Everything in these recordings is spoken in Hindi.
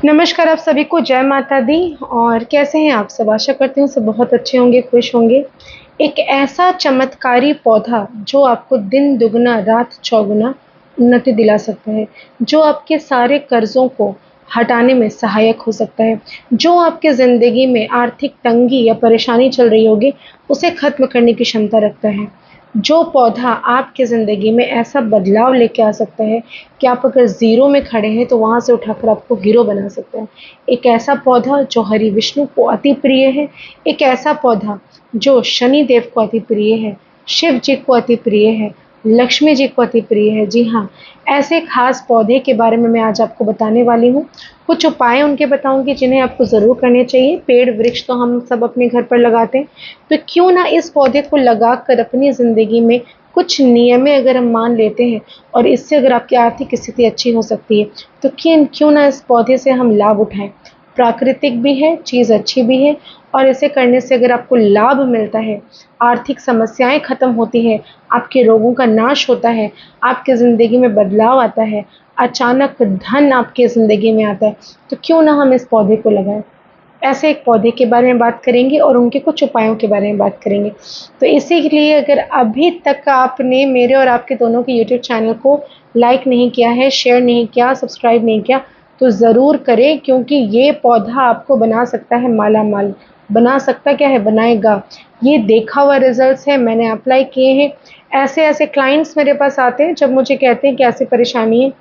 नमस्कार आप सभी को, जय माता दी। और कैसे हैं आप सब? आशा करती हूँ सब बहुत अच्छे होंगे, खुश होंगे। एक ऐसा चमत्कारी पौधा जो आपको दिन दुगना रात चौगुना उन्नति दिला सकता है, जो आपके सारे कर्जों को हटाने में सहायक हो सकता है, जो आपके ज़िंदगी में आर्थिक तंगी या परेशानी चल रही होगी उसे खत्म करने की क्षमता रखता है। जो पौधा आपकी ज़िंदगी में ऐसा बदलाव लेके आ सकता है कि आप अगर ज़ीरो में खड़े हैं तो वहाँ से उठाकर आपको हीरो बना सकता है। एक ऐसा पौधा जो हरि विष्णु को अति प्रिय है, एक ऐसा पौधा जो शनि देव को अति प्रिय है, शिव जी को अति प्रिय है, लक्ष्मी जी को अति प्रिय है। जी हाँ, ऐसे खास पौधे के बारे में मैं आज आपको बताने वाली हूँ। कुछ उपाय उनके बताऊंगी जिन्हें आपको ज़रूर करने चाहिए। पेड़ वृक्ष तो हम सब अपने घर पर लगाते हैं, तो क्यों ना इस पौधे को लगाकर अपनी ज़िंदगी में कुछ नियमें अगर हम मान लेते हैं और इससे अगर आपकी आर्थिक स्थिति अच्छी हो सकती है, तो क्यों ना इस पौधे से हम लाभ उठाएं। प्राकृतिक भी है, चीज़ अच्छी भी है, और इसे करने से अगर आपको लाभ मिलता है, आर्थिक समस्याएं खत्म होती है, आपके रोगों का नाश होता है, आपकी ज़िंदगी में बदलाव आता है, अचानक धन आपकी ज़िंदगी में आता है, तो क्यों ना हम इस पौधे को लगाएं। ऐसे एक पौधे के बारे में बात करेंगे और उनके कुछ उपायों के बारे में बात करेंगे। तो इसी के लिए अगर अभी तक आपने मेरे और आपके दोनों के यूट्यूब चैनल को लाइक नहीं किया है, शेयर नहीं किया, सब्सक्राइब नहीं किया, तो ज़रूर करें, क्योंकि ये पौधा आपको बना सकता है माला माल। बना सकता क्या है, बनाएगा। ये देखा हुआ रिजल्ट्स है, मैंने अप्लाई किए हैं। ऐसे ऐसे क्लाइंट्स मेरे पास आते हैं जब मुझे कहते हैं कि ऐसी परेशानी है,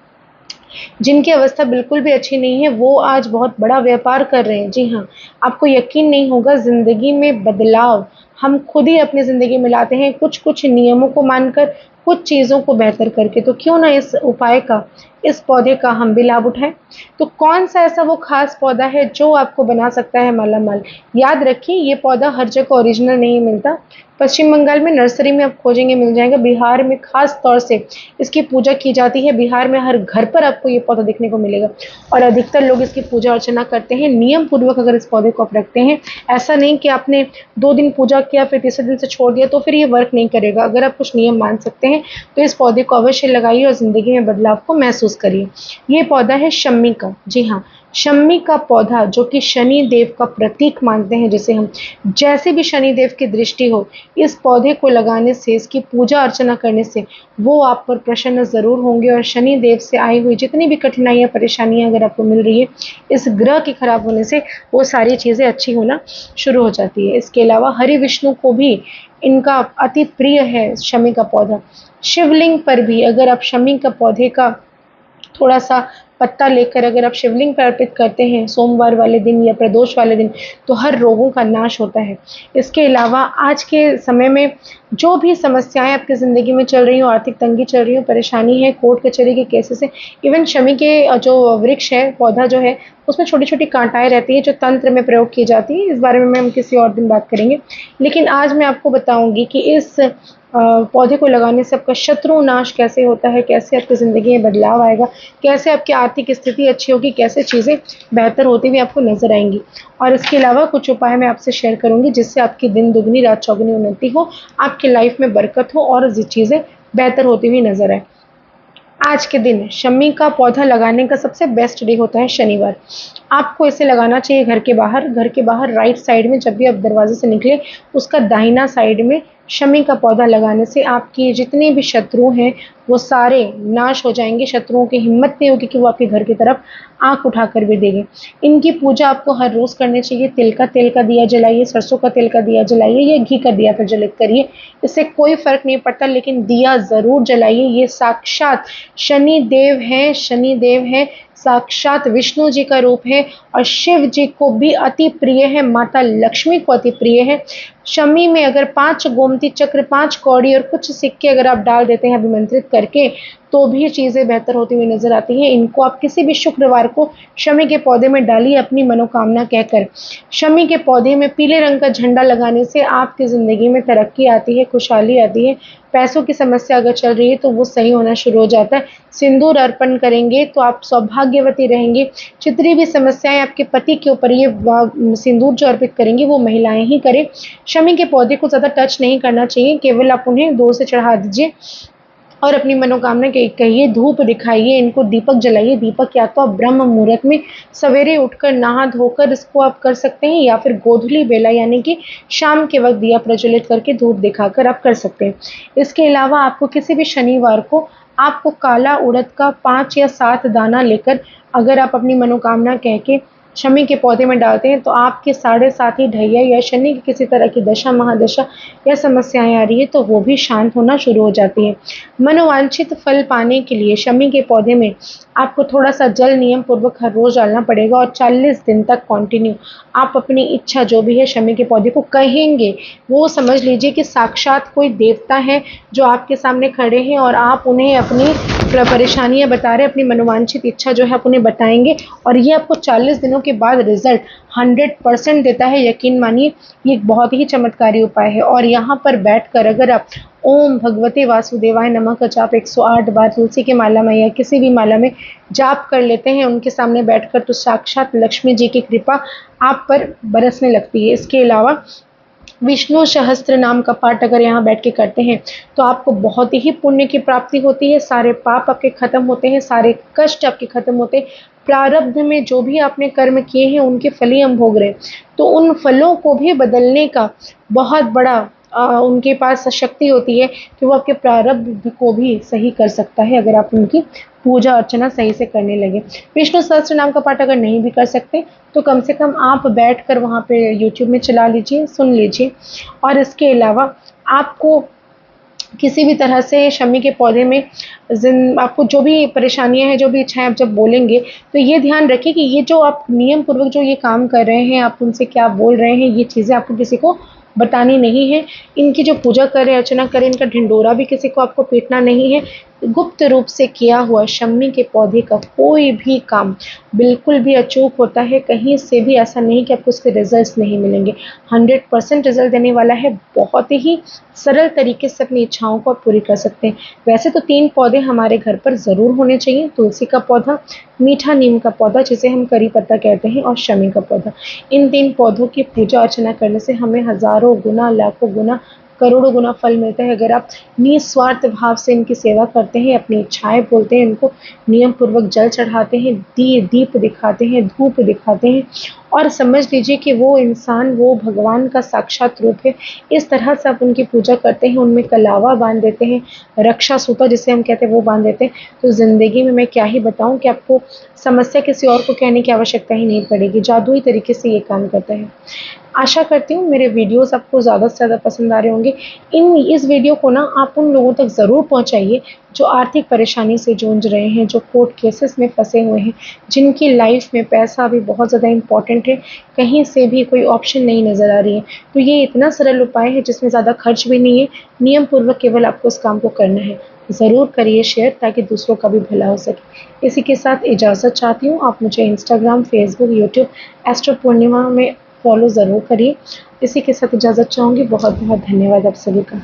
जिनकी अवस्था बिल्कुल भी अच्छी नहीं है, वो आज बहुत बड़ा व्यापार कर रहे हैं। जी हाँ, आपको यकीन नहीं होगा, ज़िंदगी में बदलाव हम खुद ही अपनी ज़िंदगी में लाते हैं, कुछ-कुछ नियमों को मानकर, कुछ चीज़ों को बेहतर करके। तो क्यों ना इस उपाय का, इस पौधे का हम भी लाभ उठाएँ। तो कौन-सा ऐसा वो ख़ास पौधा है जो आपको बना सकता है मालामाल? याद रखिए, ये पौधा हर जगह ओरिजिनल नहीं मिलता। पश्चिम बंगाल में नर्सरी में आप खोजेंगे मिल जाएगा। बिहार में ख़ास तौर से इसकी पूजा की जाती है। बिहार में हर घर पर आपको ये पौधा देखने को मिलेगा और अधिकतर लोग इसकी पूजा अर्चना करते हैं नियम पूर्वक। अगर इस पौधे को आप रखते हैं, ऐसा नहीं कि आपने 2 दिन पूजा किया फिर तीसरे दिन से छोड़ दिया तो फिर ये वर्क नहीं करेगा। अगर आप कुछ नियम मान सकते हैं तो इस पौधे को अवश्य लगाइए और ज़िंदगी में बदलाव को महसूस करिए। ये पौधा है शम्मी का। जी हाँ, शम्मी का पौधा, जो कि शनि देव का प्रतीक मानते हैं जिसे हम, जैसे भी शनि देव की दृष्टि हो, इस पौधे को लगाने से, इसकी पूजा अर्चना करने से वो आप पर प्रसन्न ज़रूर होंगे और शनि देव से आई हुई जितनी भी कठिनाइयाँ, परेशानियाँ अगर आपको मिल रही है, इस ग्रह के खराब होने से वो सारी चीज़ें अच्छी होना शुरू हो जाती है। इसके अलावा हरि विष्णु को भी इनका अति प्रिय है शमी का पौधा। शिवलिंग पर भी अगर आप शमी का पौधे का थोड़ा-सा पत्ता लेकर अगर आप शिवलिंग पे अर्पित करते हैं सोमवार वाले दिन या प्रदोष वाले दिन, तो हर रोगों का नाश होता है। इसके अलावा आज के समय में जो भी समस्याएँ आपकी ज़िंदगी में चल रही हों, आर्थिक तंगी चल रही हो, परेशानी है, कोर्ट कचहरी के केसेस हैं, इवन शमी के जो वृक्ष है, पौधा जो है, उसमें छोटी-छोटी काँटाएँ रहती हैं जो तंत्र में प्रयोग की जाती हैं। इस बारे में हम किसी और दिन बात करेंगे। लेकिन आज मैं आपको बताऊँगी कि इस पौधे को लगाने से आपका शत्रु नाश कैसे होता है, कैसे आपकी ज़िंदगी में बदलाव आएगा, कैसे आपकी आर्थिक स्थिति अच्छी होगी, कैसे चीज़ें बेहतर होती हुई आपको नज़र आएँगी। और इसके अलावा कुछ उपाय मैं आपसे शेयर करूँगी जिससे आपकी दिन दुगनी रात चौगुनी उन्नति हो, आपकी लाइफ में बरकत हो और चीज़ें बेहतर होती हुई नज़र आए। आज के दिन शमी का पौधा लगाने का सबसे बेस्ट डे होता है शनिवार। आपको इसे लगाना चाहिए घर के बाहर राइट साइड में। जब भी आप दरवाजे से निकलें, उसका दाहिना साइड में शमी का पौधा लगाने से आपके जितने भी शत्रु हैं वो सारे नाश हो जाएंगे। शत्रुओं की हिम्मत नहीं होगी कि वो आपके घर की तरफ आंख उठाकर भी देंगे। इनकी पूजा आपको हर रोज़ करनी चाहिए। तिल का तेल का दिया जलाइए, सरसों का तेल का दिया जलाइए या घी का दिया प्रज्वलित करिए। इससे कोई फ़र्क नहीं पड़ता, लेकिन दिया ज़रूर जलाइए। ये साक्षात शनि देव हैं, शनि देव हैं, साक्षात विष्णु जी का रूप है और शिव जी को भी अति प्रिय है, माता लक्ष्मी को अति प्रिय है। शमी में अगर 5 गोमती चक्र, 5 कौड़ी और कुछ सिक्के अगर आप डाल देते हैं अभिमंत्रित करके, तो भी चीज़ें बेहतर होती हुई नज़र आती हैं। इनको आप किसी भी शुक्रवार को शमी के पौधे में डालिए अपनी मनोकामना कहकर। शमी के पौधे में पीले रंग का झंडा लगाने से आपकी ज़िंदगी में तरक्की आती है, खुशहाली आती है। पैसों की समस्या अगर चल रही है तो वो सही होना शुरू हो जाता है। सिंदूर अर्पण करेंगे तो आप सौभाग्यवती रहेंगे। जितनी भी समस्याएँ आपके पति के ऊपर, ये सिंदूर जो अर्पित करेंगी वो महिलाएँ ही करें। शमी के पौधे को ज़्यादा टच नहीं करना चाहिए, केवल आप उन्हें दूर से चढ़ा दीजिए और अपनी मनोकामना कहिए, धूप दिखाइए, इनको दीपक जलाइए। दीपक या तो आप ब्रह्म मुहूर्त में सवेरे उठकर नहा धोकर इसको आप कर सकते हैं, या फिर गोधूली बेला यानी कि शाम के वक्त दिया प्रज्वलित करके धूप दिखाकर आप कर सकते हैं। इसके अलावा आपको किसी भी शनिवार को आपको काला उड़द का 5 या 7 दाना लेकर अगर आप अपनी मनोकामना कह के शमी के पौधे में डालते हैं, तो आपके 7.5 ही ढैया या शनि की किसी तरह की दशा महादशा या समस्याएं आ रही है तो वो भी शांत होना शुरू हो जाती है। मनोवांछित फल पाने के लिए शमी के पौधे में आपको थोड़ा सा जल नियम पूर्वक हर रोज डालना पड़ेगा, और 40 दिन तक कंटिन्यू आप अपनी इच्छा जो भी है शमी के पौधे को कहेंगे। वो समझ लीजिए कि साक्षात कोई देवता है जो आपके सामने खड़े हैं और आप उन्हें अपनी परेशानियां बता रहे हैं, अपनी मनोवांछित इच्छा जो है आप उन्हें बताएंगे, और ये आपको 40 दिनों के बाद रिजल्ट 100% देता है। यकीन मानिए, ये एक बहुत ही चमत्कारी उपाय है। और यहाँ पर बैठकर अगर आप ओम भगवते वासुदेवाय नमः का जाप 108 बार तुलसी की माला में या किसी भी माला में जाप कर लेते हैं उनके सामने बैठकर, तो साक्षात लक्ष्मी जी की कृपा आप पर बरसने लगती है। इसके अलावा विष्णु सहस्त्र नाम का पाठ अगर यहाँ बैठ के करते हैं तो आपको बहुत ही पुण्य की प्राप्ति होती है, सारे पाप आपके खत्म होते हैं, सारे कष्ट आपके खत्म होते हैं। प्रारब्ध में जो भी आपने कर्म किए हैं उनके फल ही हम भोग रहे हैं, तो उन फलों को भी बदलने का बहुत बड़ा उनके पास शक्ति होती है कि वो आपके प्रारब्ध को भी सही कर सकता है अगर आप उनकी पूजा अर्चना सही से करने लगे। विष्णु सहस्त्र नाम का पाठ अगर नहीं भी कर सकते तो कम से कम आप बैठकर वहाँ पे यूट्यूब में चला लीजिए, सुन लीजिए। और इसके अलावा आपको किसी भी तरह से शमी के पौधे में आपको जो भी परेशानियां हैं, जो भी इच्छाएं आप जब बोलेंगे, तो ये ध्यान रखिए कि ये जो आप नियम पूर्वक जो ये काम कर रहे हैं, आप उनसे क्या बोल रहे हैं, ये चीज़ें आपको किसी को बतानी नहीं है। इनकी जो पूजा करें, अर्चना करें, इनका ढिंडोरा भी किसी को आपको पीटना नहीं है। गुप्त रूप से किया हुआ शमी के पौधे का कोई भी काम बिल्कुल भी अचूक होता है। कहीं से भी ऐसा नहीं कि आपको उसके रिजल्ट्स नहीं मिलेंगे। 100% रिजल्ट देने वाला है। बहुत ही सरल तरीके से अपनी इच्छाओं को आप पूरी कर सकते हैं। वैसे तो 3 पौधे हमारे घर पर ज़रूर होने चाहिए, तुलसी का पौधा, मीठा नीम का पौधा जिसे हम करी पत्ता कहते हैं, और शमी का पौधा। इन 3 पौधों की पूजा अर्चना करने से हमें हज़ारों गुना, लाखों गुना, करोड़ों गुना फल मिलता है अगर आप निस्वार्थ भाव से इनकी सेवा करते हैं, अपनी इच्छाएं बोलते हैं, इनको नियम पूर्वक जल चढ़ाते हैं, दीप दिखाते हैं, धूप दिखाते हैं, और समझ लीजिए कि वो इंसान वो भगवान का साक्षात रूप है। इस तरह से आप उनकी पूजा करते हैं, उनमें कलावा बांध देते हैं, रक्षा सूत्र जिसे हम कहते हैं वो बांध देते हैं, तो ज़िंदगी में मैं क्या ही बताऊं कि आपको समस्या किसी और को कहने की आवश्यकता ही नहीं पड़ेगी। जादुई तरीके से ये काम करता है। आशा करती हूँ मेरे वीडियोस आपको ज़्यादा से ज़्यादा पसंद आ रहे होंगे। इस वीडियो को ना आप उन लोगों तक ज़रूर पहुँचाइए जो आर्थिक परेशानी से जूझ रहे हैं, जो कोर्ट केसेस में फंसे हुए हैं, जिनकी लाइफ में पैसा भी बहुत ज़्यादा इम्पॉर्टेंट है, कहीं से भी कोई ऑप्शन नहीं नज़र आ रही है। तो ये इतना सरल उपाय है जिसमें ज़्यादा खर्च भी नहीं है, नियम पूर्वक केवल आपको इस काम को करना है। ज़रूर करिए शेयर ताकि दूसरों का भी भला हो सके। इसी के साथ इजाज़त चाहती हूँ। आप मुझे इंस्टाग्राम, फेसबुक, यूट्यूब एस्ट्रो पूर्णिमा में फॉलो ज़रूर करिए। इसी के साथ इजाज़त चाहूँगी। बहुत बहुत धन्यवाद आप सभी का।